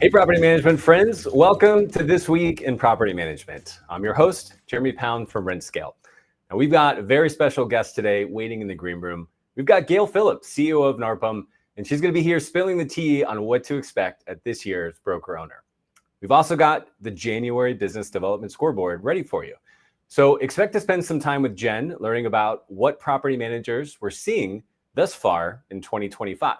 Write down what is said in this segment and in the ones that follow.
Hey, property management friends. Welcome to This Week in Property Management. I'm your host, Jeremy Pound from RentScale. Now, we've got a very special guest today waiting in the green room. We've got Gail Phillips, CEO of NARPM, and she's going to be here spilling the tea on what to expect at this year's Broker Owner. We've also got the January Business Development Scoreboard ready for you. So expect to spend some time with Jen learning about what property managers we're seeing thus far in 2025.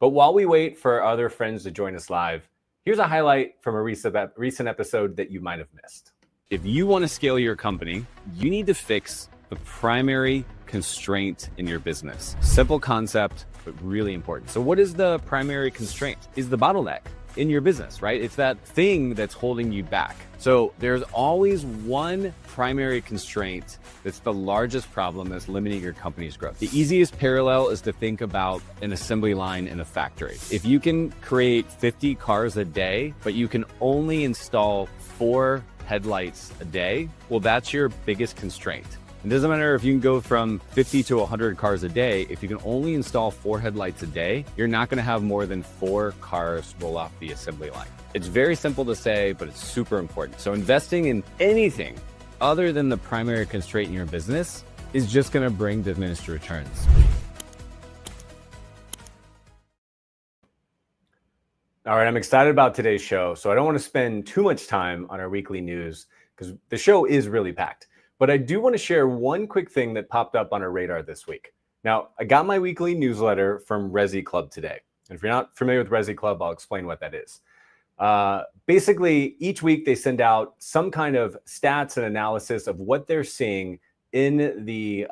But while we wait for our other friends to join us live, here's a highlight from a recent episode that you might have missed. If you want to scale your company, you need to fix the primary constraint in your business. Simple concept, but really important. So what is the primary constraint? Is the bottleneck in your business, right? It's that thing that's holding you back. So there's always one primary constraint that's the largest problem that's limiting your company's growth. The easiest parallel is to think about an assembly line in a factory. If you can create 50 cars a day, but you can only install 4 headlights a day, well, that's your biggest constraint. It doesn't matter if you can go from 50 to 100 cars a day. If you can only install 4 headlights a day, you're not going to have more than 4 cars roll off the assembly line. It's very simple to say, but it's super important. So investing in anything other than the primary constraint in your business is just going to bring diminished returns. All right, I'm excited about today's show. So I don't want to spend too much time on our weekly news because the show is really packed. But I do want to share one quick thing that popped up on our radar this week. Now, I got my weekly newsletter from Resi Club today. And if you're not familiar with Resi Club, I'll explain what that is. Basically, each week they send out some kind of stats and analysis of what they're seeing in the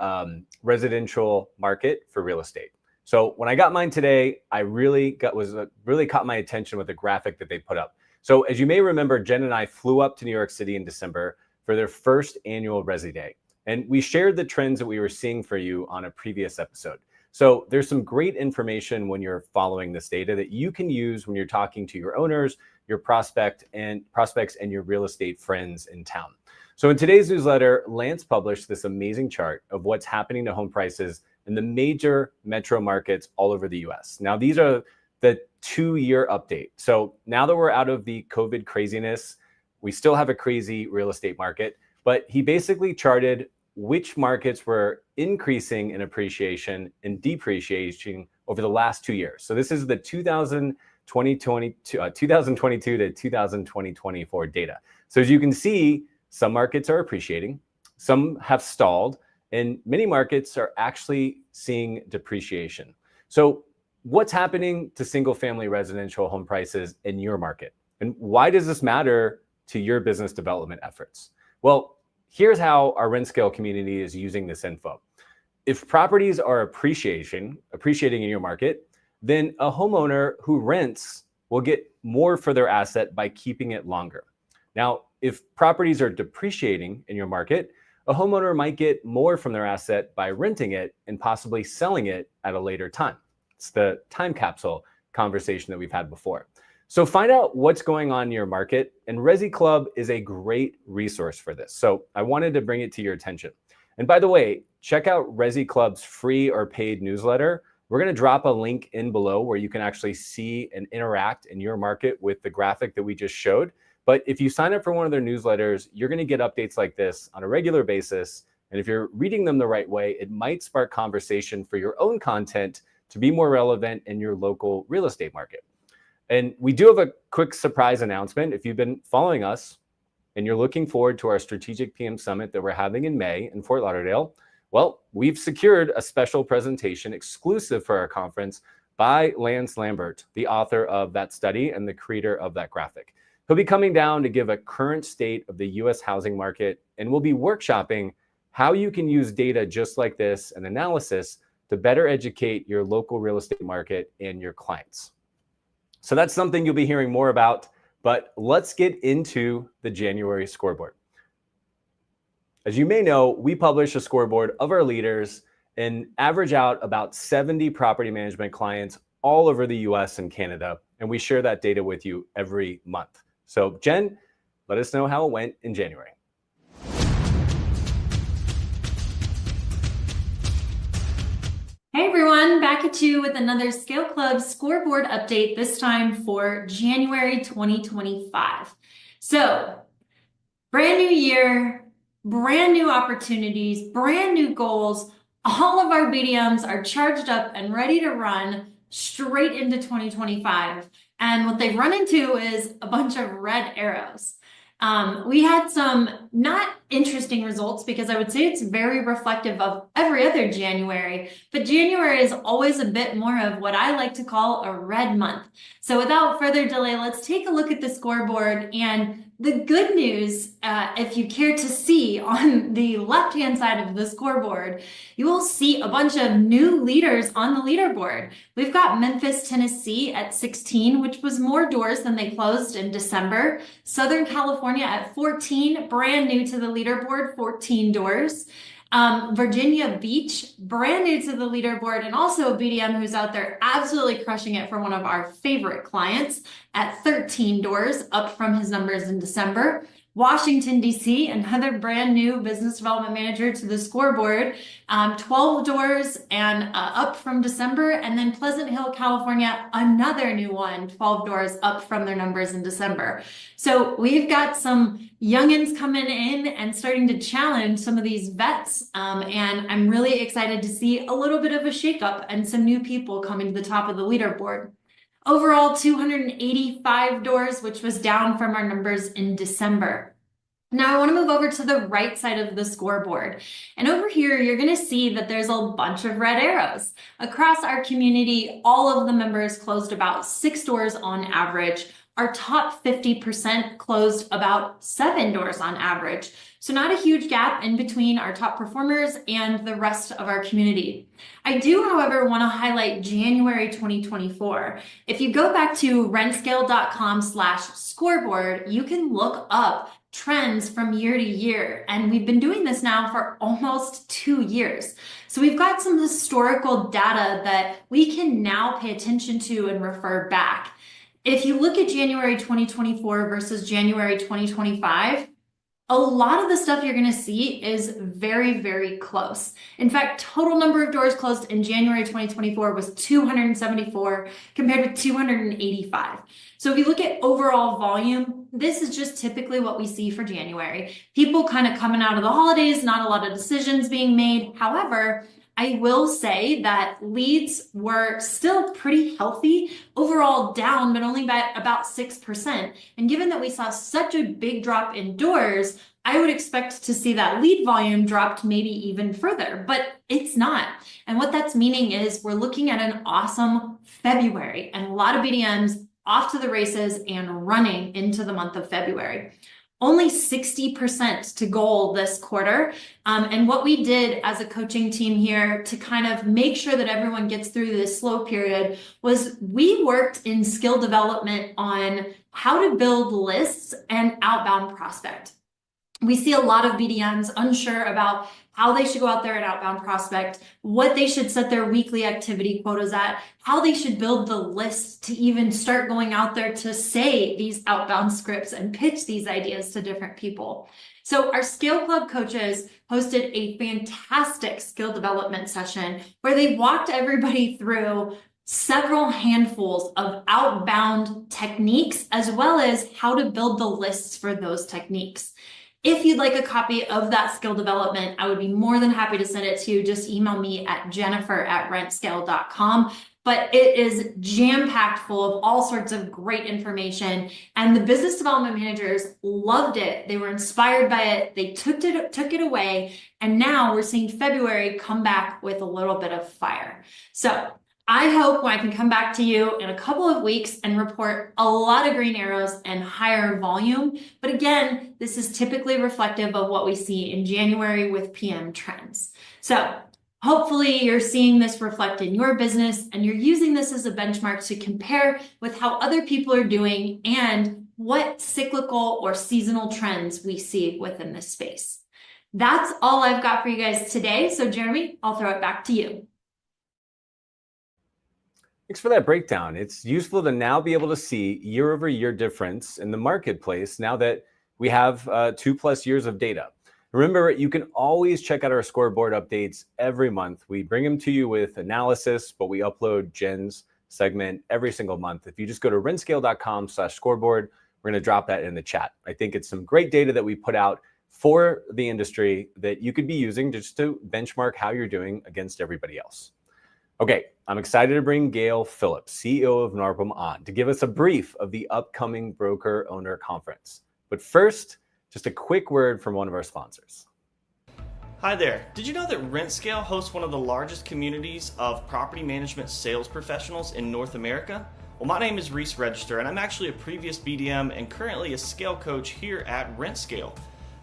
residential market for real estate. So when I got mine today, I really caught my attention with the graphic that they put up. So as you may remember, Jen and I flew up to New York City in December for their first annual Resi Day. And we shared the trends that we were seeing for you on a previous episode. So there's some great information when you're following this data that you can use when you're talking to your owners, your prospects, and your real estate friends in town. So in today's newsletter, Lance published this amazing chart of what's happening to home prices in the major metro markets all over the US. Now, these are the 2-year update. So now that we're out of the COVID craziness, we still have a crazy real estate market, but he basically charted which markets were increasing in appreciation and depreciation over the last 2 years. So this is the 2022 to 2024 data. So as you can see, some markets are appreciating, some have stalled, and many markets are actually seeing depreciation. So what's happening to single-family residential home prices in your market? And why does this matter to your business development efforts? Well, here's how our RentScale community is using this info. If properties are appreciating in your market, then a homeowner who rents will get more for their asset by keeping it longer. Now, if properties are depreciating in your market, a homeowner might get more from their asset by renting it and possibly selling it at a later time. It's the time capsule conversation that we've had before. So find out what's going on in your market, and Resi Club is a great resource for this. So I wanted to bring it to your attention. And by the way, check out Resi Club's free or paid newsletter. We're going to drop a link in below where you can actually see and interact in your market with the graphic that we just showed. But if you sign up for one of their newsletters, you're going to get updates like this on a regular basis. And if you're reading them the right way, it might spark conversation for your own content to be more relevant in your local real estate market. And we do have a quick surprise announcement. If you've been following us and you're looking forward to our Strategic PM Summit that we're having in May in Fort Lauderdale, well, we've secured a special presentation exclusive for our conference by Lance Lambert, the author of that study and the creator of that graphic. He'll be coming down to give a current state of the US housing market, and we'll be workshopping how you can use data just like this and analysis to better educate your local real estate market and your clients. So that's something you'll be hearing more about, but let's get into the January scoreboard. As you may know, we publish a scoreboard of our leaders and average out about 70 property management clients all over the US and Canada, and we share that data with you every month. So Jen, let us know how it went in January. Hey everyone, back at you with another Scale Club scoreboard update, this time for January 2025. So, brand new year, brand new opportunities, brand new goals. All of our BDMs are charged up and ready to run straight into 2025. And what they've run into is a bunch of red arrows. We had some not interesting results because I would say it's very reflective of every other January, but January is always a bit more of what I like to call a red month. So without further delay, let's take a look at the scoreboard. And the good news, if you care to see on the left-hand side of the scoreboard, you will see a bunch of new leaders on the leaderboard. We've got Memphis, Tennessee at 16, which was more doors than they closed in December. Southern California at 14, brand new to the leaderboard, 14 doors. Virginia Beach, brand new to the leaderboard, and also a BDM who's out there absolutely crushing it for one of our favorite clients at 13 doors, up from his numbers in December. Washington, D.C., another brand new business development manager to the scoreboard, 12 doors and up from December. And then Pleasant Hill, California, another new one, 12 doors up from their numbers in December. So we've got some youngins coming in and starting to challenge some of these vets. And I'm really excited to see a little bit of a shakeup and some new people coming to the top of the leaderboard. Overall, 285 doors, which was down from our numbers in December. Now I want to move over to the right side of the scoreboard. And over here, you're going to see that there's a bunch of red arrows. Across our community, all of the members closed about 6 doors on average. Our top 50% closed about 7 doors on average. So not a huge gap in between our top performers and the rest of our community. I do, however, want to highlight January 2024. If you go back to rentscale.com/scoreboard, you can look up trends from year to year. And we've been doing this now for almost 2 years. So we've got some historical data that we can now pay attention to and refer back. If you look at January 2024 versus January 2025, a lot of the stuff you're going to see is very, very close. In fact, total number of doors closed in January 2024 was 274 compared with 285. So if you look at overall volume, this is just typically what we see for January. People kind of coming out of the holidays, not a lot of decisions being made. However, I will say that leads were still pretty healthy, overall down, but only by about 6%. And given that we saw such a big drop in doors, I would expect to see that lead volume dropped maybe even further, but it's not. And what that's meaning is we're looking at an awesome February and a lot of BDMs off to the races and running into the month of February. Only 60% to goal this quarter. And what we did as a coaching team here to kind of make sure that everyone gets through this slow period was we worked in skill development on how to build lists and outbound prospect. We see a lot of BDMs unsure about how they should go out there and outbound prospect, what they should set their weekly activity quotas at, how they should build the list to even start going out there to say these outbound scripts and pitch these ideas to different people. So our Scale Club coaches hosted a fantastic skill development session where they walked everybody through several handfuls of outbound techniques, as well as how to build the lists for those techniques. If you'd like a copy of that skill development, I would be more than happy to send it to you. Just email me at jennifer@rentscale.com. But it is jam-packed full of all sorts of great information. And the business development managers loved it. They were inspired by it. They took it away. And now we're seeing February come back with a little bit of fire. So I hope when I can come back to you in a couple of weeks and report a lot of green arrows and higher volume. But again, this is typically reflective of what we see in January with PM trends. So hopefully you're seeing this reflect in your business and you're using this as a benchmark to compare with how other people are doing and what cyclical or seasonal trends we see within this space. That's all I've got for you guys today. So Jeremy, I'll throw it back to you. Thanks for that breakdown. It's useful to now be able to see year over year difference in the marketplace now that we have 2+ years of data. Remember, you can always check out our scoreboard updates every month. We bring them to you with analysis, but we upload Jen's segment every single month. If you just go to rentscale.com/scoreboard, we're going to drop that in the chat. I think it's some great data that we put out for the industry that you could be using just to benchmark how you're doing against everybody else. Okay, I'm excited to bring Gail Phillips, CEO of NARPM, on to give us a brief of the upcoming Broker Owner Conference. But first, just a quick word from one of our sponsors. Hi there. Did you know that RentScale hosts one of the largest communities of property management sales professionals in North America? Well, my name is Reese Register, and I'm actually a previous BDM and currently a scale coach here at RentScale.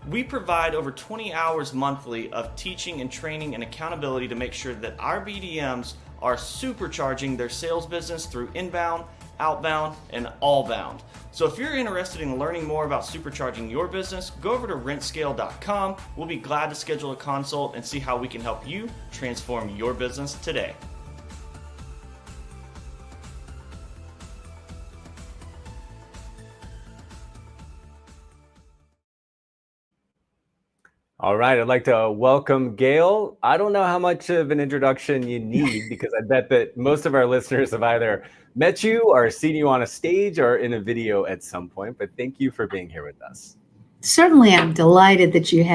We provide over 20 hours monthly of teaching and training and accountability to make sure that our BDMs are supercharging their sales business through inbound, outbound, and allbound. So if you're interested in learning more about supercharging your business, go over to rentscale.com. We'll be glad to schedule a consult and see how we can help you transform your business today. All right, I'd like to welcome Gail. I don't know how much of an introduction you need because I bet that most of our listeners have either met you or seen you on a stage or in a video at some point, but thank you for being here with us. Certainly, I'm delighted that you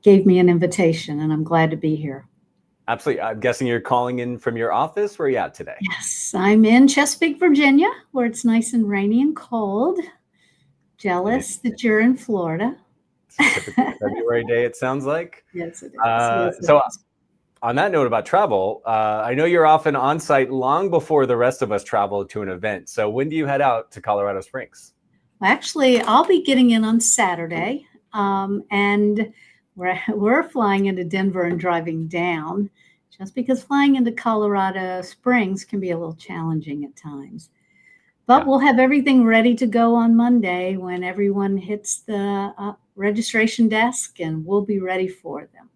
gave me an invitation, and I'm glad to be here. Absolutely. I'm guessing you're calling in from your office. Where are you at today? Yes, I'm in Chesapeake, Virginia, where it's nice and rainy and cold. Jealous that you're in Florida. Typical February day, it sounds like. Yes, it is. On that note about travel, I know you're often on site long before the rest of us travel to an event. So when do you head out to Colorado Springs? Well, actually, I'll be getting in on Saturday, and we're flying into Denver and driving down, just because flying into Colorado Springs can be a little challenging at times. But we'll have everything ready to go on Monday when everyone hits the registration desk, and we'll be ready for them.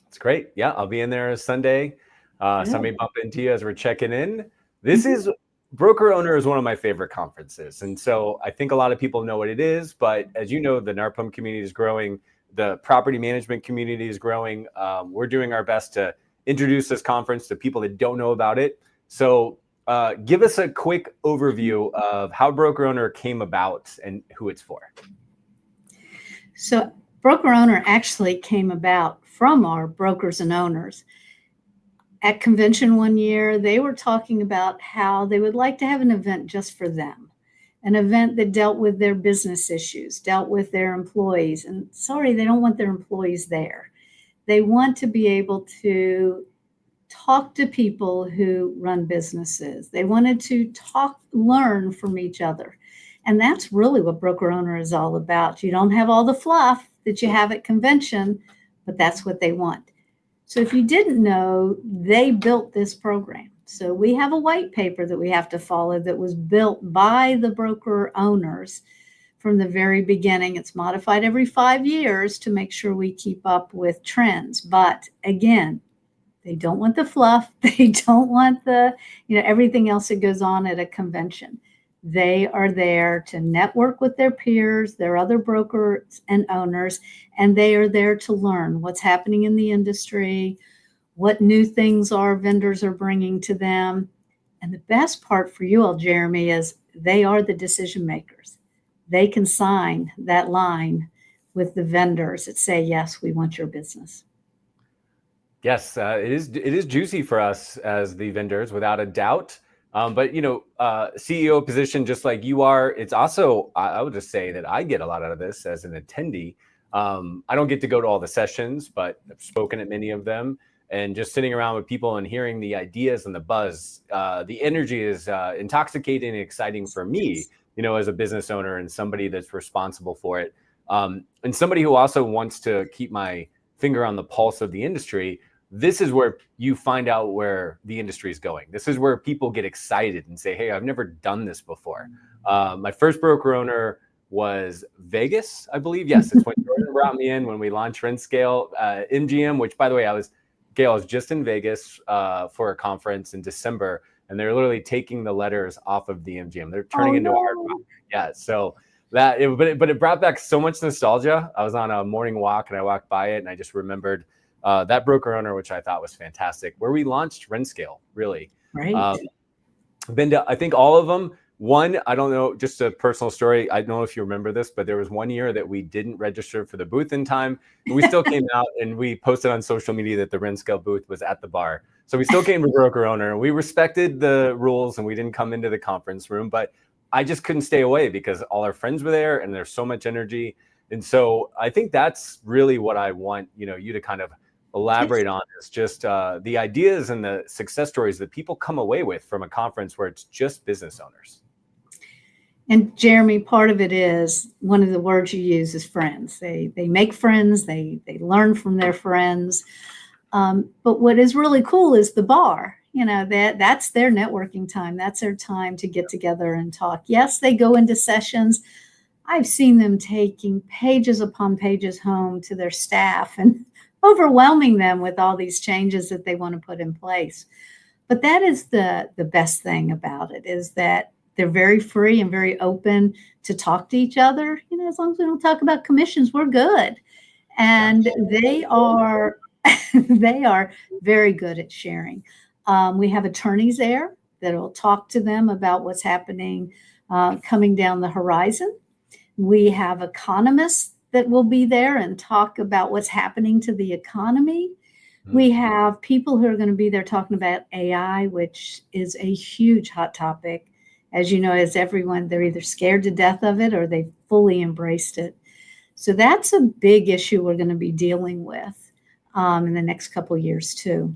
That's great. Yeah, I'll be in there Sunday. Somebody bump into you as we're checking in. This is Broker Owner is one of my favorite conferences. And so I think a lot of people know what it is. But as you know, the NARPM community is growing. The property management community is growing. We're doing our best to introduce this conference to people that don't know about it. So give us a quick overview of how Broker Owner came about and who it's for. So Broker Owner actually came about from our brokers and owners. At convention one year, they were talking about how they would like to have an event just for them, an event that dealt with their business issues, dealt with their employees. And sorry, they don't want their employees there. They want to be able to talk to people who run businesses. They wanted to learn from each other. And that's really what Broker Owner is all about. You don't have all the fluff that you have at convention, but that's what they want. So if you didn't know, they built this program. So we have a white paper that we have to follow that was built by the broker owners from the very beginning. It's modified every 5 years to make sure we keep up with trends. But again, they don't want the fluff. They don't want everything else that goes on at a convention. They are there to network with their peers, their other brokers and owners, and they are there to learn what's happening in the industry, what new things our vendors are bringing to them. And the best part for you all, Jeremy, is they are the decision makers. They can sign that line with the vendors that say, yes, we want your business. Yes, it is juicy for us as the vendors, without a doubt. But CEO position, just like you are, it's also, I would just say that I get a lot out of this as an attendee. I don't get to go to all the sessions, but I've spoken at many of them, and just sitting around with people and hearing the ideas and the buzz, the energy is intoxicating and exciting for me, as a business owner and somebody that's responsible for it. And somebody who also wants to keep my finger on the pulse of the industry. This is where you find out where the industry is going. This is where people get excited and say, hey, I've never done this before. My first Broker Owner was Vegas, I believe. Yes, it's when Jordan brought me in when we launched RentScale MGM, which, by the way, Gail, I was just in Vegas for a conference in December. and they're literally taking the letters off of the MGM. They're turning Oh, into a hard no. copy. Yeah. So but it brought back so much nostalgia. I was on a morning walk and I walked by it and I just remembered that broker owner, which I thought was fantastic, where we launched RentScale, really. Right. Been to, I think, all of them. One, I don't know, just a personal story. I don't know if you remember this, but there was one year that we didn't register for the booth in time. And we still came out and we posted on social media that the RentScale booth was at the bar. So we still came to broker owner and we respected the rules and we didn't come into the conference room, but I just couldn't stay away because all our friends were there and there's so much energy. And so I think that's really what I want, you to kind of elaborate on, is just the ideas and the success stories that people come away with from a conference where it's just business owners. And Jeremy, part of it is, one of the words you use is friends. They make friends, they learn from their friends. But what is really cool is the bar. That's their networking time. That's their time to get together and talk. Yes, they go into sessions. I've seen them taking pages upon pages home to their staff and overwhelming them with all these changes that they want to put in place. But that is the best thing about it, is that they're very free and very open to talk to each other. As long as we don't talk about commissions, we're good. And they are very good at sharing. We have attorneys there that will talk to them about what's happening coming down the horizon. We have economists that will be there and talk about what's happening to the economy. We have people who are going to be there talking about AI, which is a huge hot topic. As you know, as everyone, they're either scared to death of it or they've fully embraced it. So that's a big issue we're going to be dealing with in the next couple of years too.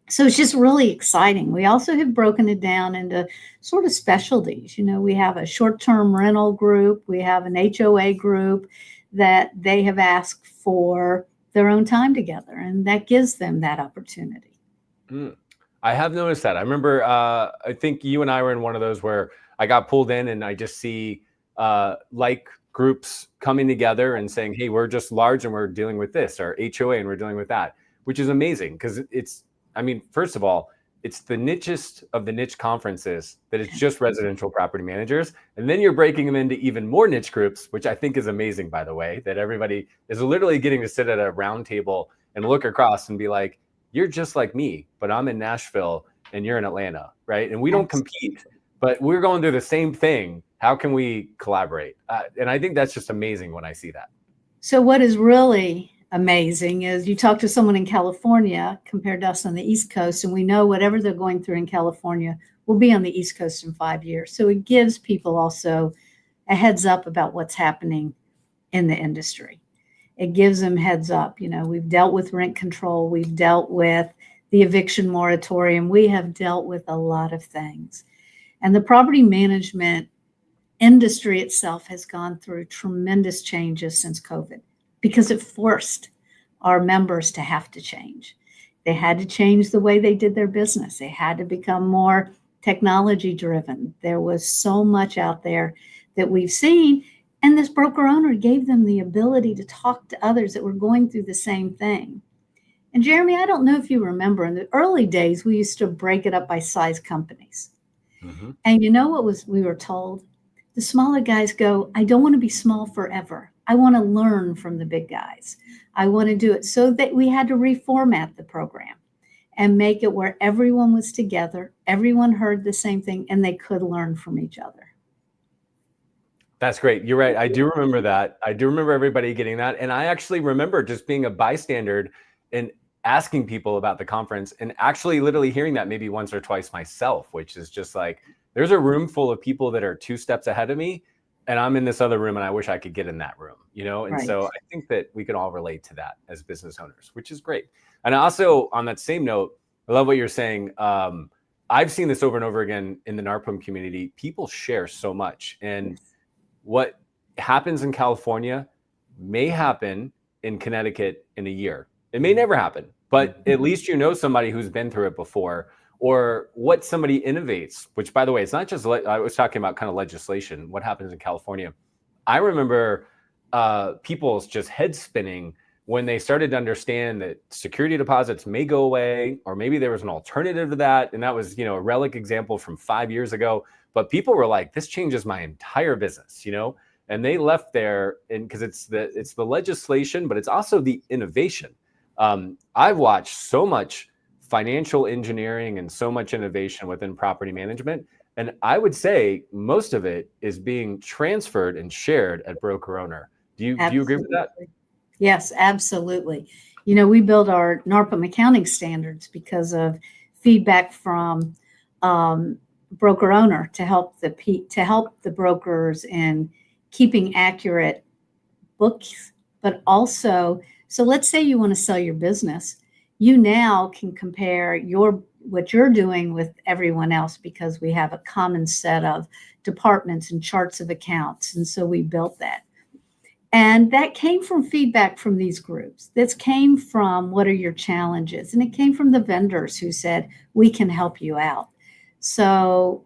So it's just really exciting. We also have broken it down into sort of specialties. We have a short-term rental group. We have an HOA group that they have asked for their own time together, and that gives them that opportunity. I have noticed that. I remember, I think you and I were in one of those where I got pulled in and I just see like groups coming together and saying, hey, we're just large and we're dealing with this, or HOA and we're dealing with that, which is amazing because first of all, it's the nichest of the niche conferences that it's just residential property managers. And then you're breaking them into even more niche groups, which I think is amazing, by the way, that everybody is literally getting to sit at a round table and look across and be like, you're just like me, but I'm in Nashville and you're in Atlanta, right? And we don't compete, but we're going through the same thing. How can we collaborate? And I think that's just amazing when I see that. So what is really amazing is you talk to someone in California compared to us on the East Coast, and we know whatever they're going through in California will be on the East Coast in 5 years. So it gives people also a heads up about what's happening in the industry. It gives them heads up. We've dealt with rent control. We've dealt with the eviction moratorium. We have dealt with a lot of things. And the property management industry itself has gone through tremendous changes since COVID because it forced our members to have to change. They had to change the way they did their business. They had to become more technology driven. There was so much out there that we've seen. And this broker owner gave them the ability to talk to others that were going through the same thing. And Jeremy, I don't know if you remember, in the early days, we used to break it up by size companies. Mm-hmm. And you know what we were told? The smaller guys go, I don't want to be small forever. I want to learn from the big guys. I want to do it. So that we had to reformat the program and make it where everyone was together, everyone heard the same thing, and they could learn from each other. That's great. You're right. I do remember that. I do remember everybody getting that. And I actually remember just being a bystander and asking people about the conference and actually literally hearing that maybe once or twice myself, which is just like, there's a room full of people that are 2 steps ahead of me and I'm in this other room and I wish I could get in that room, And right. So I think that we can all relate to that as business owners, which is great. And also on that same note, I love what you're saying. I've seen this over and over again in the NARPM community. People share so much, and what happens in California may happen in Connecticut in a year. It may never happen, but at least somebody who's been through it before, or what somebody innovates, which, by the way, it's not just, I was talking about kind of legislation, what happens in California. I remember people's just head spinning when they started to understand that security deposits may go away, or maybe there was an alternative to that. And that was, a relic example from 5 years ago. But people were like, this changes my entire business, and they left there, and because it's the legislation, but it's also the innovation. I've watched so much financial engineering and so much innovation within property management. And I would say most of it is being transferred and shared at broker owner. Do you agree with that? Yes, absolutely. We build our NARPM accounting standards because of feedback from broker owner to help the brokers in keeping accurate books, but also, so let's say you want to sell your business, you now can compare what you're doing with everyone else because we have a common set of departments and charts of accounts. And so we built that. And that came from feedback from these groups. This came from what are your challenges? And it came from the vendors who said, we can help you out. So,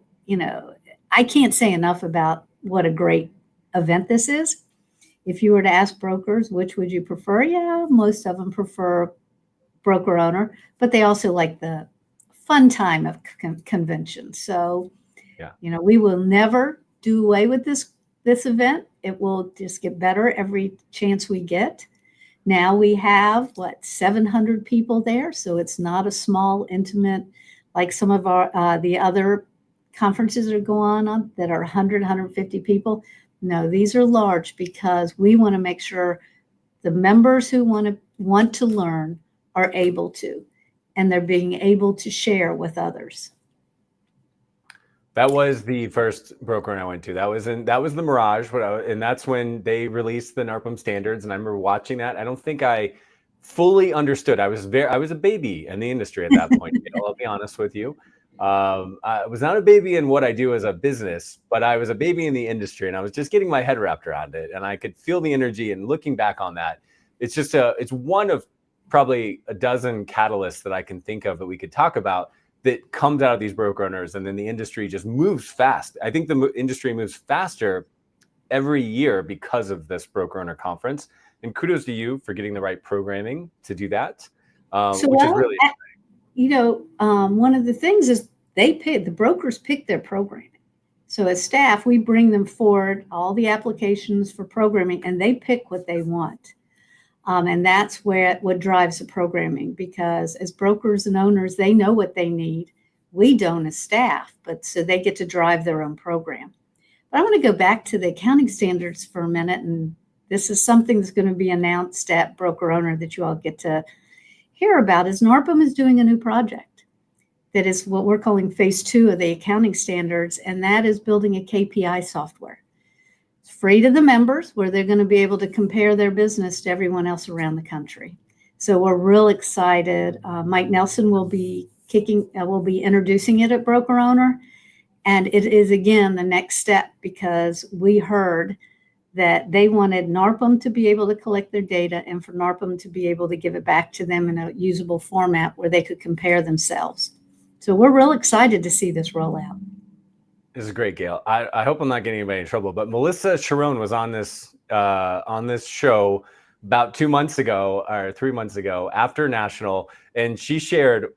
I can't say enough about what a great event this is. If you were to ask brokers, which would you prefer? Yeah, most of them prefer broker owner, but they also like the fun time of convention. So, we will never do away with this event. It will just get better every chance we get. Now we have 700 people there. So it's not a small, intimate, like some of our, the other conferences that are going on that are 100, 150 people. No, these are large because we want to make sure the members who want to learn are able to, and they're being able to share with others. That was the first broker I went to. That was the Mirage, and that's when they released the NARPM standards. And I remember watching that. I don't think I fully understood. I was a baby in the industry at that point. I'll be honest with you. I was not a baby in what I do as a business, but I was a baby in the industry, and I was just getting my head wrapped around it. And I could feel the energy. And looking back on that, it's just it's one of probably a dozen catalysts that I can think of that we could talk about that comes out of these broker owners, and then the industry just moves fast. I think the industry moves faster every year because of this broker owner conference. And kudos to you for getting the right programming to do that, which is really one of the things is the brokers pick their programming. So as staff, we bring them forward all the applications for programming, and they pick what they want. And that's what drives the programming, because as brokers and owners, they know what they need. We don't as staff, but so they get to drive their own program. But I want to go back to the accounting standards for a minute. And this is something that's going to be announced at Broker Owner that you all get to hear about, is NARPM is doing a new project that is what we're calling phase 2 of the accounting standards. And that is building a KPI software. It's free to the members, where they're going to be able to compare their business to everyone else around the country. So we're real excited. Mike Nelson will be introducing it at Broker Owner. And it is, again, the next step, because we heard that they wanted NARPM to be able to collect their data and for NARPM to be able to give it back to them in a usable format where they could compare themselves. So we're real excited to see this roll out. This is great, Gail. I hope I'm not getting anybody in trouble, but Melissa Sharon was on this show about 2 months ago or 3 months ago after National, and she shared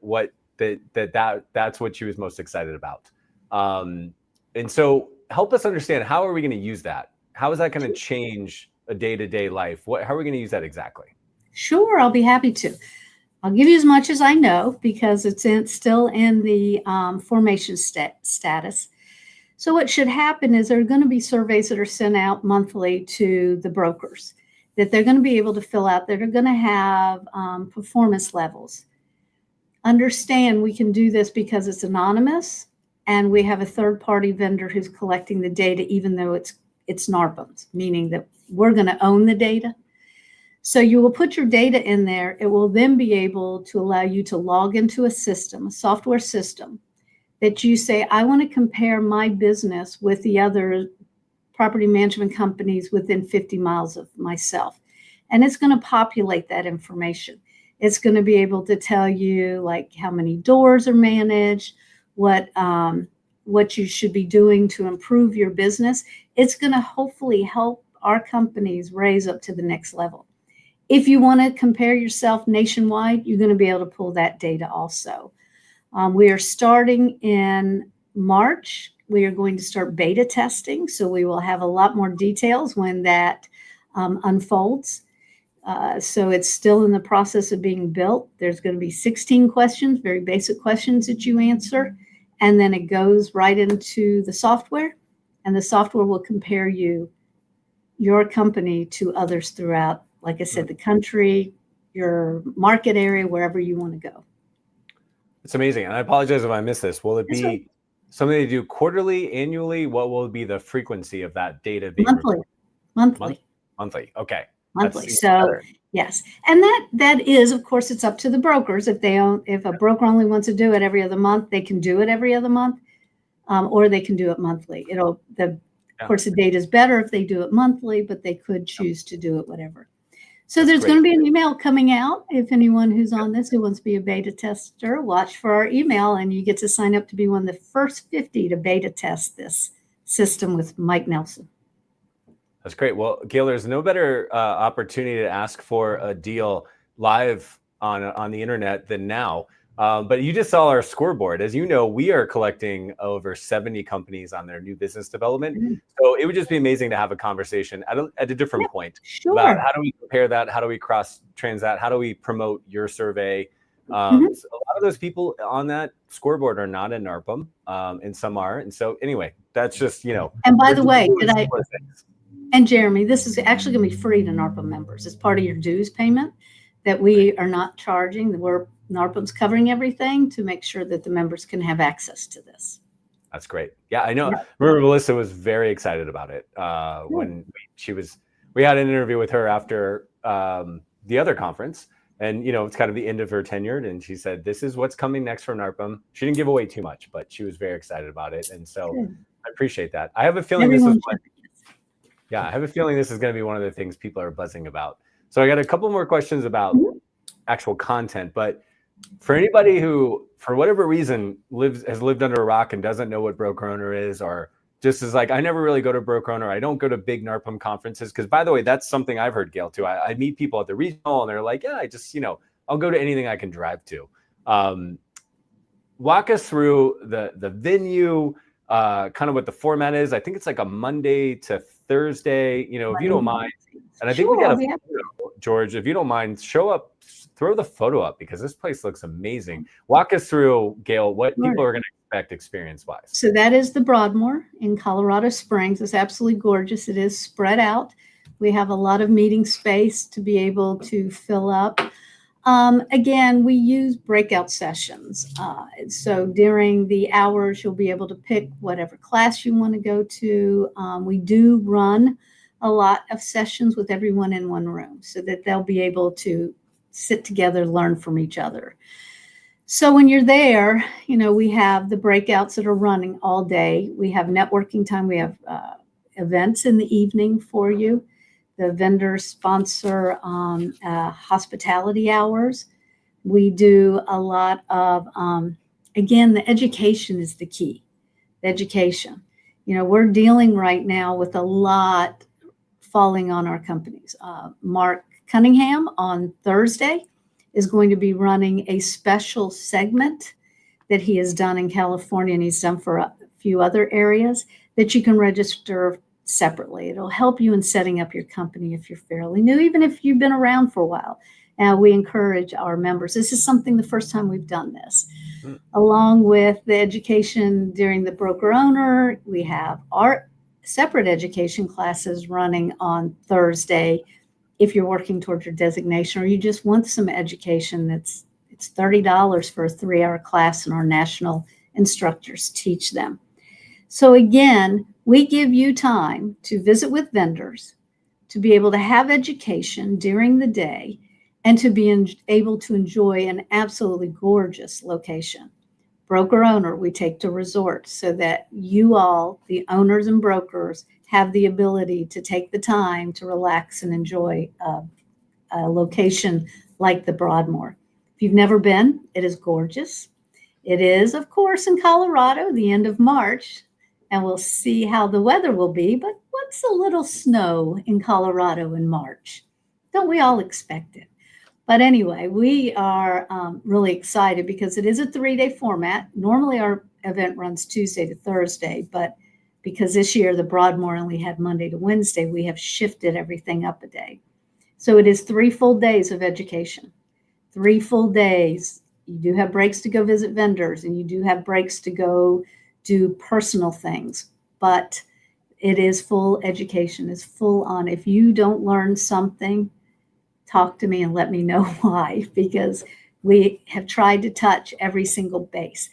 that's what she was most excited about. And so help us understand, how are we going to use that? How is that going to change a day-to-day life? How are we going to use that exactly? Sure, I'll be happy to. I'll give you as much as I know because it's still in the formation status. So what should happen is there are going to be surveys that are sent out monthly to the brokers that they're going to be able to fill out, that are going to have performance levels. Understand we can do this because it's anonymous, and we have a third-party vendor who's collecting the data, even though it's NARPM's, meaning that we're going to own the data. So you will put your data in there. It will then be able to allow you to log into a system, a software system, that you say, I want to compare my business with the other property management companies within 50 miles of myself. And it's going to populate that information. It's going to be able to tell you like how many doors are managed, what you should be doing to improve your business. It's going to hopefully help our companies raise up to the next level. If you want to compare yourself nationwide, you're going to be able to pull that data also. We are starting in March. We are going to start beta testing, so we will have a lot more details when that unfolds. So it's still in the process of being built. There's going to be 16 questions, very basic questions that you answer, and then it goes right into the software, and the software will compare your company to others throughout, like I said, the country, your market area, wherever you want to go. It's amazing. And I apologize if I missed this. Will it be something they do quarterly, annually? What will be the frequency of that data being Monthly. Monthly. Okay. Monthly. So yes. And that is, of course, it's up to the brokers. If a broker only wants to do it every other month, they can do it every other month, or they can do it monthly. Of course, the data is better if they do it monthly, but they could choose to do it whatever. So there's going to be an email coming out. If anyone who's on this who wants to be a beta tester, watch for our email, and you get to sign up to be one of the first 50 to beta test this system with Mike Nelson. That's great. Well, Gail, there's no better opportunity to ask for a deal live on the internet than now. But you just saw our scoreboard. As you know, we are collecting over 70 companies on their new business development. So it would just be amazing to have a conversation at a different point about how do we compare that? How do we cross-trans that? How do we promote your survey? So a lot of those people on that scoreboard are not in NARPM, and some are. And so anyway, that's just, And by the way, and Jeremy, this is actually going to be free to NARPM members. It's part of your dues payment that we are not charging. NARPM's covering everything to make sure that the members can have access to this. That's great. Yeah, I know. Yeah. Remember, Melissa was very excited about it when we had an interview with her after the other conference, and it's kind of the end of her tenure, and she said, "This is what's coming next from NARPM." She didn't give away too much, but she was very excited about it, and so I appreciate that. I have a feeling this is going to be one of the things people are buzzing about. So I got a couple more questions about actual content, but for anybody who, for whatever reason, has lived under a rock and doesn't know what broker owner is, or just is like, I never really go to broker owner. I don't go to big NARPM conferences. Because by the way, that's something I've heard, Gail, too. I meet people at the regional and they're like, yeah, I just, I'll go to anything I can drive to. Walk us through the venue, kind of what the format is. I think it's like a Monday to Thursday, if you don't mind. And I think we got a photo, George, if you don't mind, show up, throw the photo up, because this place looks amazing. Walk us through, Gail, what people are going to expect experience-wise. So that is the Broadmoor in Colorado Springs. It's absolutely gorgeous. It is spread out. We have a lot of meeting space to be able to fill up. Again, we use breakout sessions. So during the hours, you'll be able to pick whatever class you want to go to. We do run a lot of sessions with everyone in one room so that they'll be able to sit together, learn from each other. So when you're there, we have the breakouts that are running all day. We have networking time. We have events in the evening for you. The vendors sponsor hospitality hours. We do a lot of, again, the education is the key. The education. We're dealing right now with a lot falling on our companies. Mark Cunningham on Thursday is going to be running a special segment that he has done in California, and he's done for a few other areas that you can register separately. It'll help you in setting up your company if you're fairly new, even if you've been around for a while. We encourage our members. This is something the first time we've done this. Along with the education during the broker owner, we have our separate education classes running on Thursday. If you're working towards your designation or you just want some education, it's $30 for a 3-hour class, and our national instructors teach them. So again, we give you time to visit with vendors, to be able to have education during the day, and to be able to enjoy an absolutely gorgeous location. Broker owner, we take to resorts so that you all, the owners and brokers, have the ability to take the time to relax and enjoy a location like the Broadmoor. If you've never been, it is gorgeous. It is, of course, in Colorado, the end of March, and we'll see how the weather will be. But what's a little snow in Colorado in March? Don't we all expect it? But anyway, we are really excited because it is a 3-day format. Normally our event runs Tuesday to Thursday, but because this year the Broadmoor only had Monday to Wednesday, we have shifted everything up a day. So it is 3 full days of education, 3 full days. You do have breaks to go visit vendors, and you do have breaks to go do personal things, but it is full education. It's full on. If you don't learn something, talk to me and let me know why, because we have tried to touch every single base.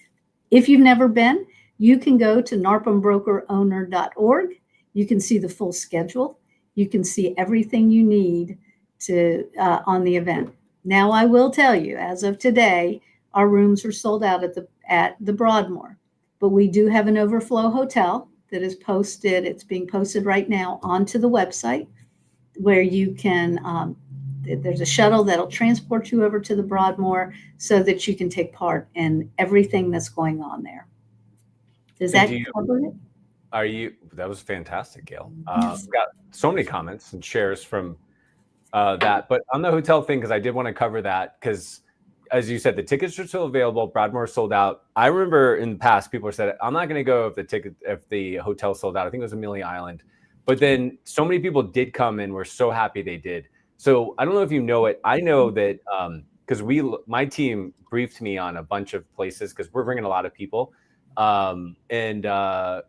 If you've never been, you can go to narpmbrokerowner.org. You can see the full schedule. You can see everything you need to on the event. Now, I will tell you, as of today, our rooms are sold out at the Broadmoor, but we do have an overflow hotel that is posted. It's being posted right now onto the website, where you can there's a shuttle that'll transport you over to the Broadmoor so that you can take part in everything that's going on there. Does that cover it? That was fantastic, Gail. We've got so many comments and shares from that, but on the hotel thing, because I did want to cover that, because as you said, the tickets are still available. Broadmoor sold out. I remember in the past, people said, I'm not going to go if the hotel sold out. I think it was Amelia Island. But then so many people did come and we're so happy they did. So I don't know if you know it. I know that because my team briefed me on a bunch of places because we're bringing a lot of people. The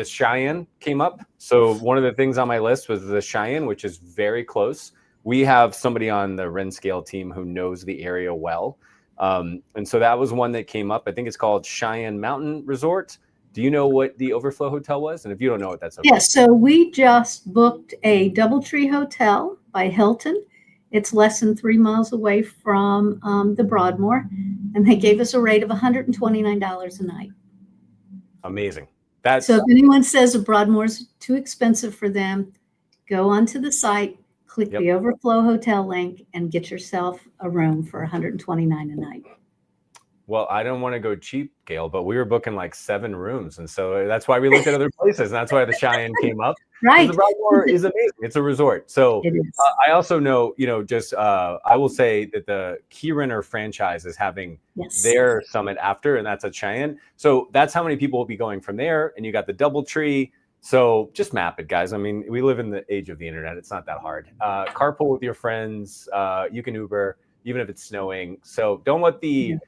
Cheyenne came up. So one of the things on my list was the Cheyenne, which is very close. We have somebody on the Rendscale team who knows the area well. And so that was one that came up. I think it's called Cheyenne Mountain Resort. Do you know what the Overflow Hotel was? And if you don't know it, that's okay. Yes, so we just booked a DoubleTree Hotel by Hilton. It's less than 3 miles away from the Broadmoor, and they gave us a rate of $129 a night. Amazing. So if anyone says the Broadmoor's too expensive for them, go onto the site, click the Overflow Hotel link, and get yourself a room for $129 a night. Well, I don't want to go cheap, Gail, but we were booking like 7 rooms. And so that's why we looked at other places. And that's why the Cheyenne came up. Right. The Broadmoor is amazing. It's a resort. So it is. I also know, I will say that the Key Renter franchise is having their summit after, and that's at Cheyenne. So that's how many people will be going from there. And you got the DoubleTree. So just map it, guys. I mean, we live in the age of the internet. It's not that hard. Carpool with your friends. You can Uber, even if it's snowing. So don't let the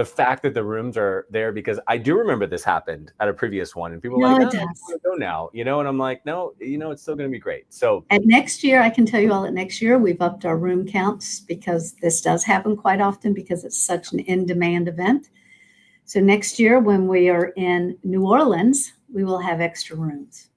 fact that the rooms are there, because I do remember this happened at a previous one and people were like, I want to go now, and I'm like, no, it's still going to be great. So at next year, I can tell you all that next year we've upped our room counts, because this does happen quite often because it's such an in-demand event. So next year when we are in New Orleans, we will have extra rooms.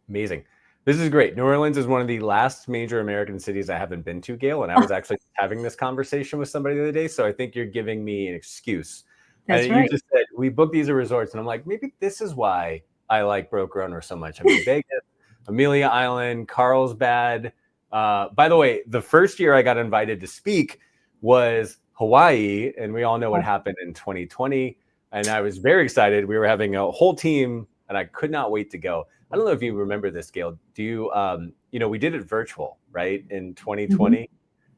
Amazing. This is great. New Orleans is one of the last major American cities I haven't been to, Gail. And I was actually having this conversation with somebody the other day. So I think you're giving me an excuse. That's and right. You just said, we booked these resorts. And I'm like, maybe this is why I like Broker Owner so much. I mean, Vegas, Amelia Island, Carlsbad. By the way, the first year I got invited to speak was Hawaii. And we all know what happened in 2020. And I was very excited. We were having a whole team and I could not wait to go. I don't know if you remember this, Gail. Do you, we did it virtual, right, in 2020.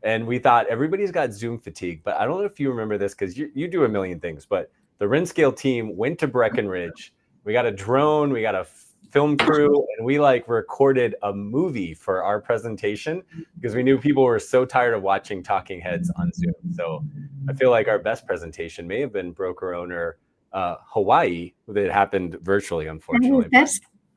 And we thought everybody's got Zoom fatigue. But I don't know if you remember this, because you do a million things. But the Rendscale team went to Breckenridge. We got a drone. We got a film crew. And we recorded a movie for our presentation because we knew people were so tired of watching talking heads on Zoom. So I feel like our best presentation may have been Broker Owner Hawaii, that happened virtually, unfortunately.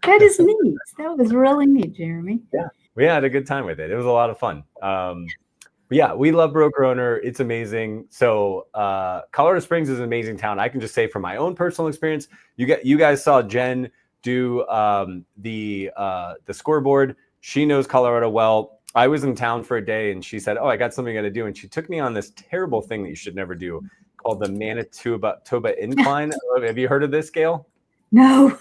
That is neat. That was really neat, Jeremy. Yeah, we had a good time with it. It was a lot of fun. But yeah, we love Broker Owner. It's amazing. So Colorado Springs is an amazing town. I can just say from my own personal experience, you guys saw Jen do the scoreboard. She knows Colorado well. I was in town for a day and she said, I got something I got to do. And she took me on this terrible thing that you should never do called the Manitoba Incline. Have you heard of this, Gail? No.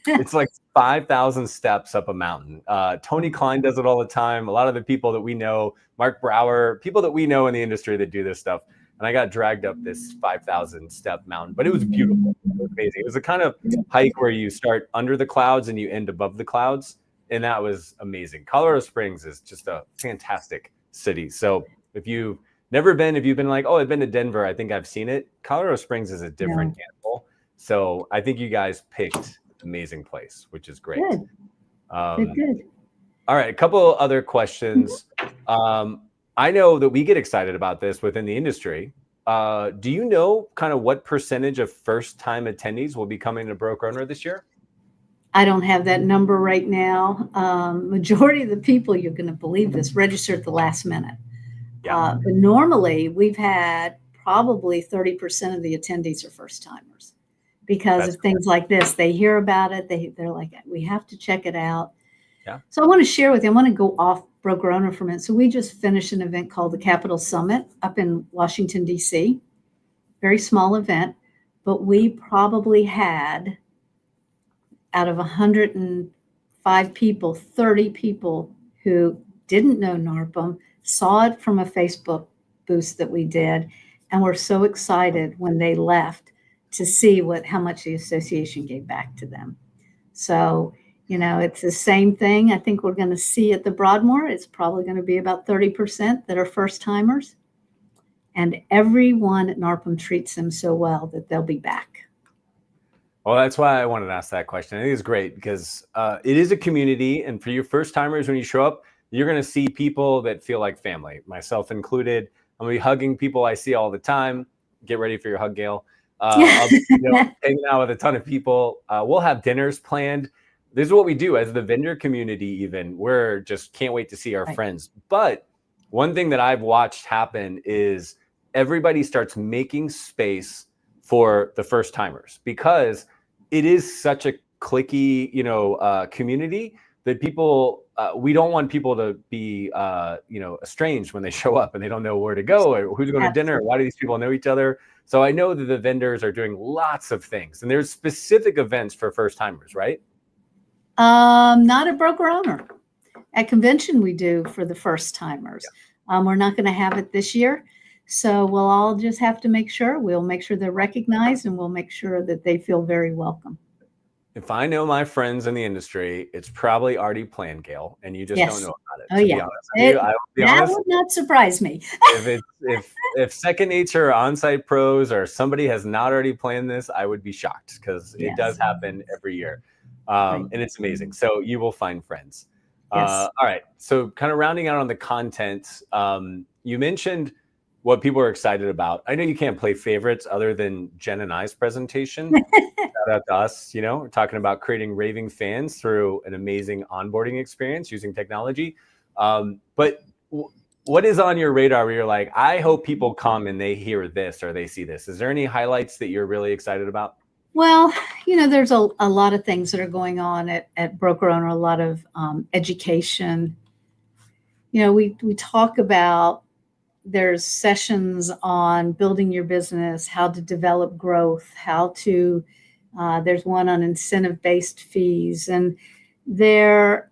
It's like 5,000 steps up a mountain. Tony Klein does it all the time. A lot of the people that we know, Mark Brower, people that we know in the industry that do this stuff. And I got dragged up this 5,000 step mountain, but it was beautiful. It was amazing. It was a kind of hike where you start under the clouds and you end above the clouds. And that was amazing. Colorado Springs is just a fantastic city. So if you've never been, if you've been like, oh, I've been to Denver, I think I've seen it. Colorado Springs is a different animal. So I think you guys picked an amazing place, which is great. Good. Good. All right, a couple other questions. I know that we get excited about this within the industry. Do you know kind of what percentage of first-time attendees will be coming to Broker Owner this year? I don't have that number right now. Majority of the people, you're going to believe this, register at the last minute. Yeah. But normally we've had probably 30% of the attendees are first timers because of things like this. They hear about it. They're like, we have to check it out. Yeah. So I want to share with you, I want to go off Broker Owner for a minute. So we just finished an event called the Capital Summit up in Washington, D.C. Very small event, but we probably had, out of 105 people, 30 people who didn't know NARPM, saw it from a Facebook boost that we did, and were so excited when they left to see how much the association gave back to them. So, it's the same thing. I think we're going to see at the Broadmoor. It's probably going to be about 30% that are first timers, and everyone at NARPM treats them so well that they'll be back. Well, that's why I wanted to ask that question. I think it's great because it is a community. And for your first timers, when you show up, you're going to see people that feel like family, myself included. I'm going to be hugging people I see all the time. Get ready for your hug, Gail. I'll be hanging out with a ton of people. We'll have dinners planned. This is what we do as the vendor community even. We're just can't wait to see our friends. But one thing that I've watched happen is everybody starts making space for the first timers because it is such a cliquey, community that people, we don't want people to be, estranged when they show up and they don't know where to go or who's going to dinner. Why do these people know each other? So I know that the vendors are doing lots of things and there's specific events for first timers, right? Not a Broker Owner. At convention we do for the first timers. Yeah. We're not going to have it this year. So we'll all just have to make sure they're recognized and we'll make sure that they feel very welcome. If I know my friends in the industry, it's probably already planned, Gail, and you just don't know about it. Oh, yeah. That would not surprise me. if Second Nature or On-Site Pros or somebody has not already planned this, I would be shocked because it does happen every year. And it's amazing. So you will find friends. All right. So kind of rounding out on the content, you mentioned what people are excited about. I know you can't play favorites other than Jen and I's presentation. Shout out to us, we're talking about creating raving fans through an amazing onboarding experience using technology. But what is on your radar where you're like, I hope people come and they hear this or they see this? Is there any highlights that you're really excited about? Well, there's a lot of things that are going on at Broker Owner, a lot of education. We talk about, there's sessions on building your business, how to develop growth, there's one on incentive-based fees, and they're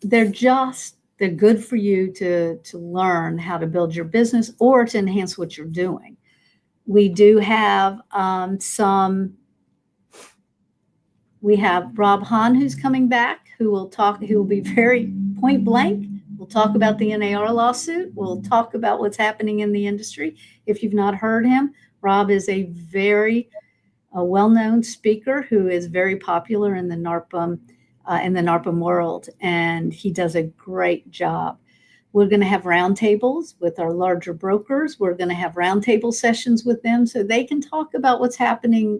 good for you to learn how to build your business or to enhance what you're doing. We do have we have Rob Hahn who's coming back, who will be very point blank. We'll talk about the NAR lawsuit. We'll talk about what's happening in the industry. If you've not heard him, Rob is a very well-known speaker who is very popular in the NARPM world, and he does a great job. We're going to have roundtables with our larger brokers. We're going to have roundtable sessions with them so they can talk about what's happening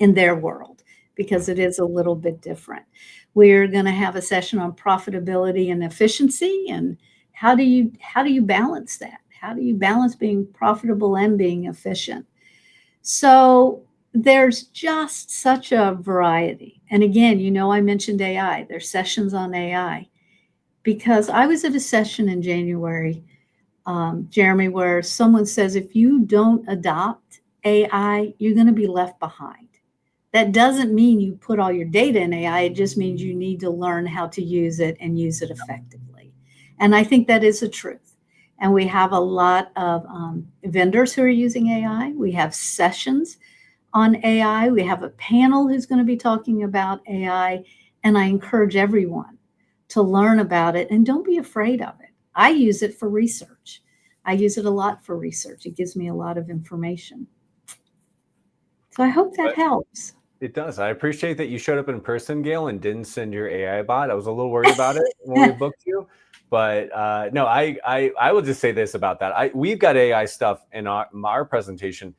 in their world, because it is a little bit different. We're going to have a session on profitability and efficiency, and how do you balance that? How do you balance being profitable and being efficient? So there's just such a variety. And again, I mentioned AI. There's sessions on AI, because I was at a session in January, Jeremy, where someone says, if you don't adopt AI, you're going to be left behind. That doesn't mean you put all your data in AI. It just means you need to learn how to use it and use it effectively. And I think that is the truth. And we have a lot of vendors who are using AI. We have sessions on AI. We have a panel who's going to be talking about AI. And I encourage everyone to learn about it, and don't be afraid of it. I use it for research. I use it a lot for research. It gives me a lot of information. So I hope that helps. It does. I appreciate that you showed up in person, Gail, and didn't send your AI bot. I was a little worried about it when we booked you, but no, I will just say this about that. We've got AI stuff in our presentation.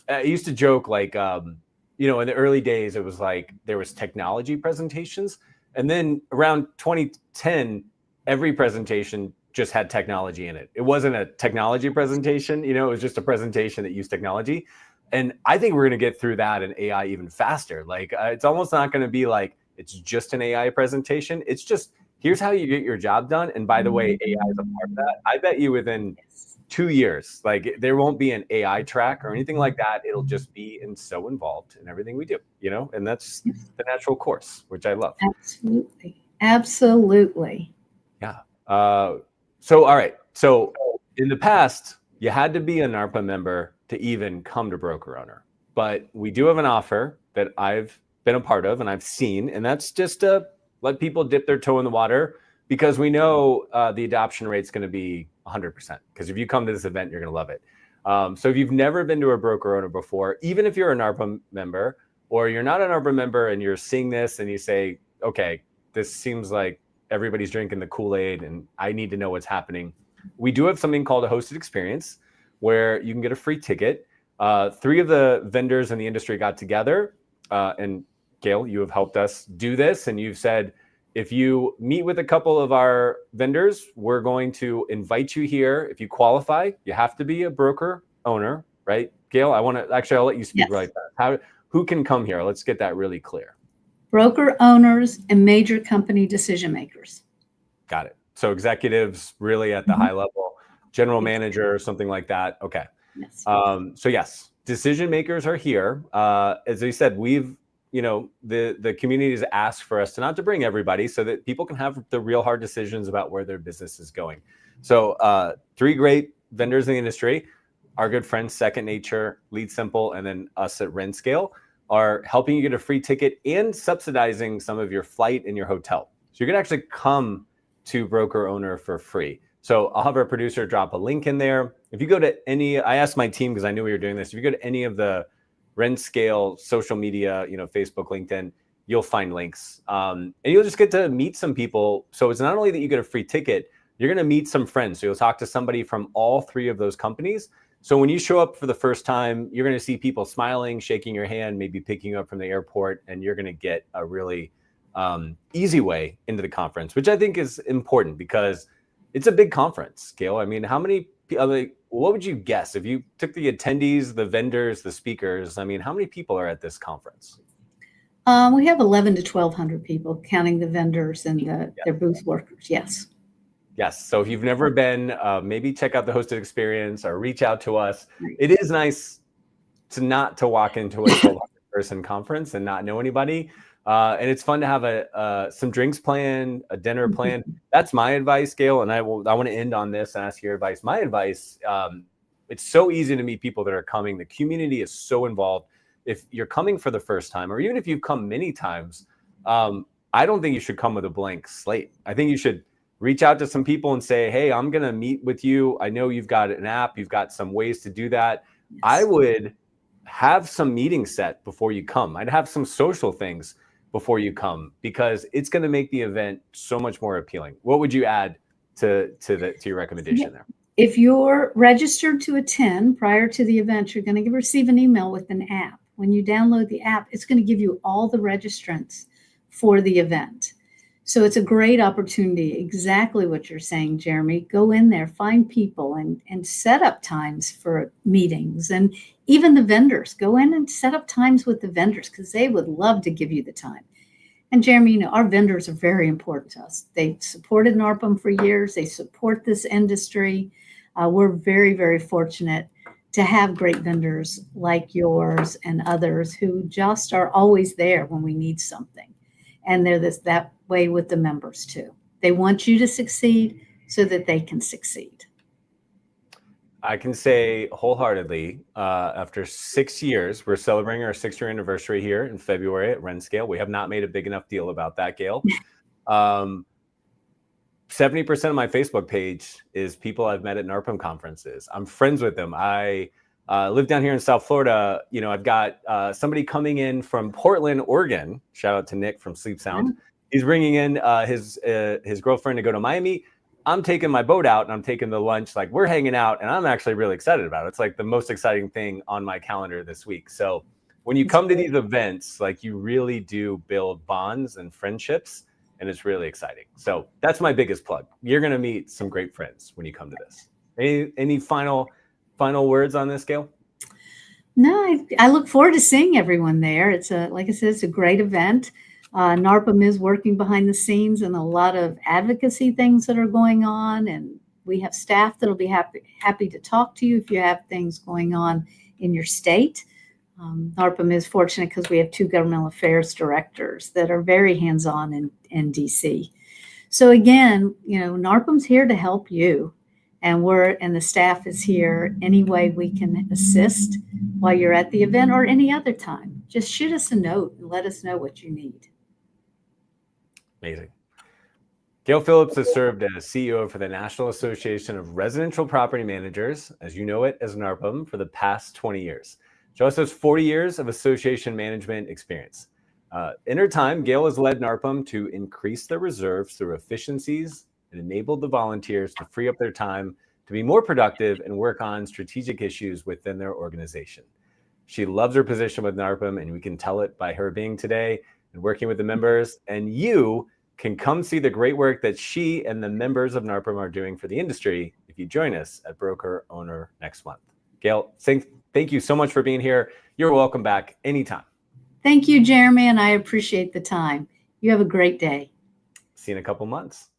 I used to joke like, you know, in the early days, it was like there was technology presentations, and then around 2010, every presentation just had technology in it. It wasn't a technology presentation, you know, it was just a presentation that used technology. And I think we're going to get through that in AI even faster. Like it's almost not going to be like it's just an AI presentation. It's just here's how you get your job done. And by the way, AI is a part of that. I bet you within 2 years, like there won't be an AI track or anything like that. It'll just be so involved in everything we do, you know, and that's the natural course, which I love. Absolutely. Absolutely. Yeah. So, all right. So in the past, you had to be a NARPM member to even come to Broker Owner. But we do have an offer that I've been a part of and I've seen, and that's just to let people dip their toe in the water because we know the adoption rate is going to be 100%. Because if you come to this event, you're going to love it. So if you've never been to a Broker Owner before, even if you're a NARPM member or you're not a NARPM member and you're seeing this and you say, okay, this seems like everybody's drinking the Kool-Aid and I need to know what's happening. We do have something called a hosted experience where you can get a free ticket. 3 of the vendors in the industry got together and Gail, you have helped us do this. And you've said, if you meet with a couple of our vendors, we're going to invite you here. If you qualify, you have to be a broker owner, right? Gail, I'll let you speak like that. Who can come here? Let's get that really clear. Broker owners and major company decision makers. Got it. So executives really at the high level, general manager or something like that. Okay. Yes. So yes, decision makers are here. As I said, we've, you know, the community has asked for us to bring everybody so that people can have the real hard decisions about where their business is going. So 3 great vendors in the industry, our good friends, Second Nature, Lead Simple, and then us at Rentscale are helping you get a free ticket and subsidizing some of your flight and your hotel. So you're gonna actually come to Broker Owner for free. So I'll have our producer drop a link in there. If you go to any, I asked my team because I knew we were doing this. If you go to any of the Rentscale social media, you know, Facebook, LinkedIn, you'll find links. And you'll just get to meet some people. So it's not only that you get a free ticket, you're gonna meet some friends. So you'll talk to somebody from all 3 of those companies. So when you show up for the first time, you're going to see people smiling, shaking your hand, maybe picking you up from the airport, and you're going to get a really easy way into the conference, which I think is important because it's a big conference, Gail. I mean, how many, what would you guess if you took the attendees, the vendors, the speakers? I mean, how many people are at this conference? We have 1,100 to 1,200 people, counting the vendors and their booth workers. Yes. Yes. So if you've never been, maybe check out the hosted experience or reach out to us. It is nice to walk into a 1,200-person conference and not know anybody. And it's fun to have some drinks planned, a dinner planned. That's my advice, Gail. And I want to end on this and ask your advice. My advice, it's so easy to meet people that are coming. The community is so involved. If you're coming for the first time, or even if you've come many times, I don't think you should come with a blank slate. I think you should reach out to some people and say, hey, I'm going to meet with you. I know you've got an app. You've got some ways to do that. Yes. I would have some meetings set before you come. I'd have some social things before you come because it's going to make the event so much more appealing. What would you add to your recommendation there? If you're registered to attend prior to the event, you're going to receive an email with an app. When you download the app, it's going to give you all the registrants for the event. So it's a great opportunity, exactly what you're saying, Jeremy. Go in there, find people and set up times for meetings. And even the vendors, go in and set up times with the vendors because they would love to give you the time. And Jeremy, you know, our vendors are very important to us. They've supported NARPM for years. They support this industry. We're very, very fortunate to have great vendors like yours and others who just are always there when we need something. And they're that way with the members too. They want you to succeed so that they can succeed. I can say wholeheartedly, after 6 years, we're celebrating our 6-year anniversary here in February at Rentscale. We have not made a big enough deal about that, Gail. 70% of my Facebook page is people I've met at NARPM conferences. I'm friends with them. I live down here in South Florida. You know, I've got somebody coming in from Portland, Oregon. Shout out to Nick from Sleep Sound. He's bringing in his girlfriend to go to Miami. I'm taking my boat out and I'm taking the lunch. Like, we're hanging out, and I'm actually really excited about it. It's like the most exciting thing on my calendar this week. So when you come to these events, like, you really do build bonds and friendships, and it's really exciting. So that's my biggest plug. You're going to meet some great friends when you come to this. Any final words on this, Gail? No, I look forward to seeing everyone there. It's like I said, it's a great event. NARPM is working behind the scenes and a lot of advocacy things that are going on. And we have staff that'll be happy to talk to you if you have things going on in your state. NARPM is fortunate because we have 2 governmental affairs directors that are very hands-on in DC. So again, you know, NARPM's here to help you, and the staff is here any way we can assist while you're at the event or any other time. Just shoot us a note and let us know what you need. Amazing. Gail Phillips has served as CEO for the National Association of Residential Property Managers, as you know it as NARPM, for the past 20 years. She also has 40 years of association management experience. In her time, Gail has led NARPM to increase their reserves through efficiencies and enabled the volunteers to free up their time to be more productive and work on strategic issues within their organization. She loves her position with NARPM, and we can tell it by her being today and working with the members. And you can come see the great work that she and the members of NARPM are doing for the industry if you join us at Broker Owner next month. Gail, thank you so much for being here. You're welcome back anytime. Thank you, Jeremy, and I appreciate the time. You have a great day. See you in a couple months.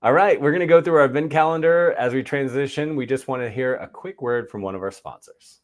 All right, we're going to go through our event calendar. As we transition, we just want to hear a quick word from one of our sponsors.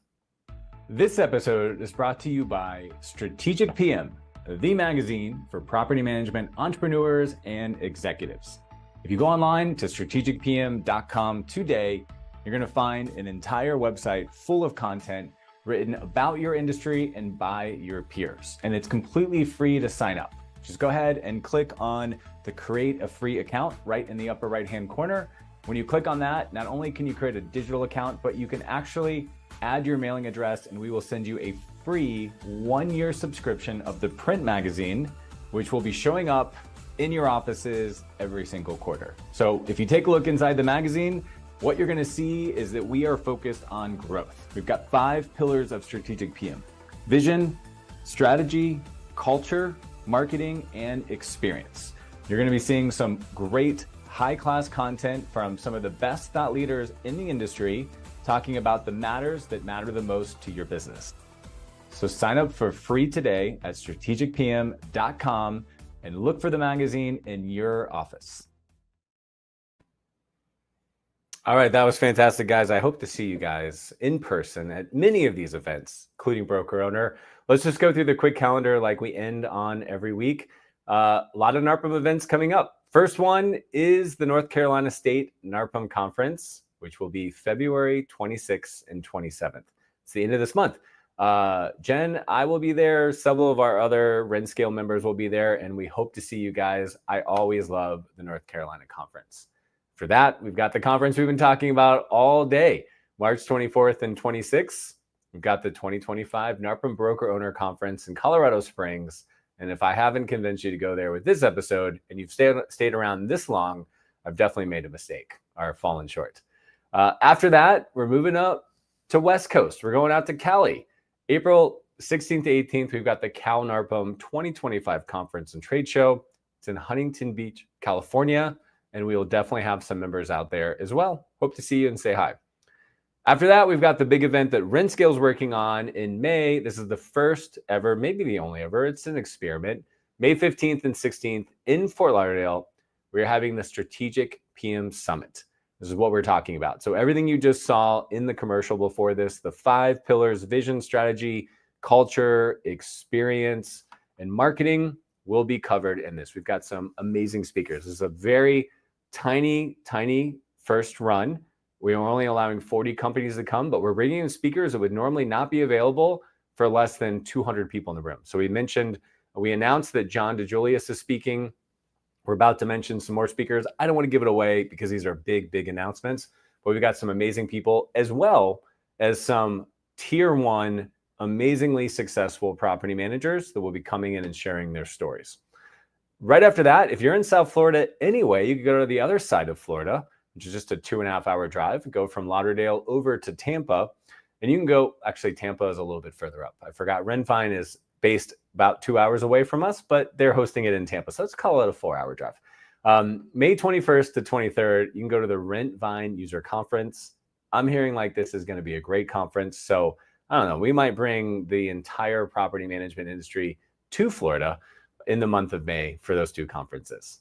This episode is brought to you by Strategic PM, the magazine for property management entrepreneurs and executives. If you go online to strategicpm.com today, you're going to find an entire website full of content written about your industry and by your peers. And it's completely free to sign up. Just go ahead and click on the create a free account right in the upper right-hand corner. When you click on that, not only can you create a digital account, but you can actually add your mailing address, and we will send you a free 1-year subscription of the print magazine, which will be showing up in your offices every single quarter. So if you take a look inside the magazine, what you're going to see is that we are focused on growth. We've got 5 pillars of Strategic PM: vision, strategy, culture, marketing, and experience. You're going to be seeing some great high-class content from some of the best thought leaders in the industry talking about the matters that matter the most to your business. So sign up for free today at strategicpm.com and look for the magazine in your office. All right, that was fantastic, guys. I hope to see you guys in person at many of these events, including Broker Owner. Let's just go through the quick calendar like we end on every week. A lot of NARPM events coming up. First one is the North Carolina State NARPM Conference, which will be February 26th and 27th. It's the end of this month. Jen, I will be there. Several of our other RentScale members will be there, and we hope to see you guys. I always love the North Carolina Conference. For that, we've got the conference we've been talking about all day, March 24th and 26th. We've got the 2025 NARPM Broker Owner Conference in Colorado Springs. And if I haven't convinced you to go there with this episode and you've stayed around this long, I've definitely made a mistake or fallen short. After that, we're moving up to West Coast. We're going out to Cali. April 16th to 18th, we've got the Cal NARPM 2025 Conference and Trade Show. It's in Huntington Beach, California. And we will definitely have some members out there as well. Hope to see you and say hi. After that, we've got the big event that RentScale is working on in May. This is the first ever, maybe the only ever. It's an experiment. May 15th and 16th in Fort Lauderdale, we're having the Strategic PM Summit. This is what we're talking about. So everything you just saw in the commercial before this, the 5 pillars: vision, strategy, culture, experience, and marketing, will be covered in this. We've got some amazing speakers. This is a very tiny first run. We are only allowing 40 companies to come, but we're bringing in speakers that would normally not be available for less than 200 people in the room. So we announced that John DeJulius is speaking. We're about to mention some more speakers. I don't want to give it away because these are big, big announcements, but we've got some amazing people as well as some tier one, amazingly successful property managers that will be coming in and sharing their stories. Right after that, if you're in South Florida anyway, you can go to the other side of Florida, which is just a 2.5-hour drive, go from Lauderdale over to Tampa. And you can go, actually, Tampa is a little bit further up. I forgot, Renfine is based about 2 hours away from us, but they're hosting it in Tampa. So let's call it a 4-hour drive. May 21st to 23rd, you can go to the RentVine User Conference. I'm hearing like this is going to be a great conference. So I don't know, we might bring the entire property management industry to Florida in the month of May for those two conferences.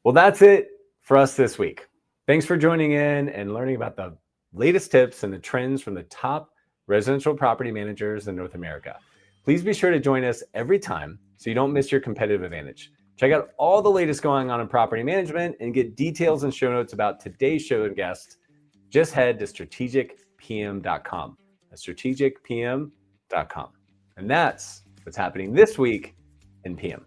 Well, that's it for us this week. Thanks for joining in and learning about the latest tips and the trends from the top residential property managers in North America. Please be sure to join us every time so you don't miss your competitive advantage. Check out all the latest going on in property management and get details and show notes about today's show and guest. Just head to strategicpm.com. That's strategicpm.com. And that's what's happening this week in PM.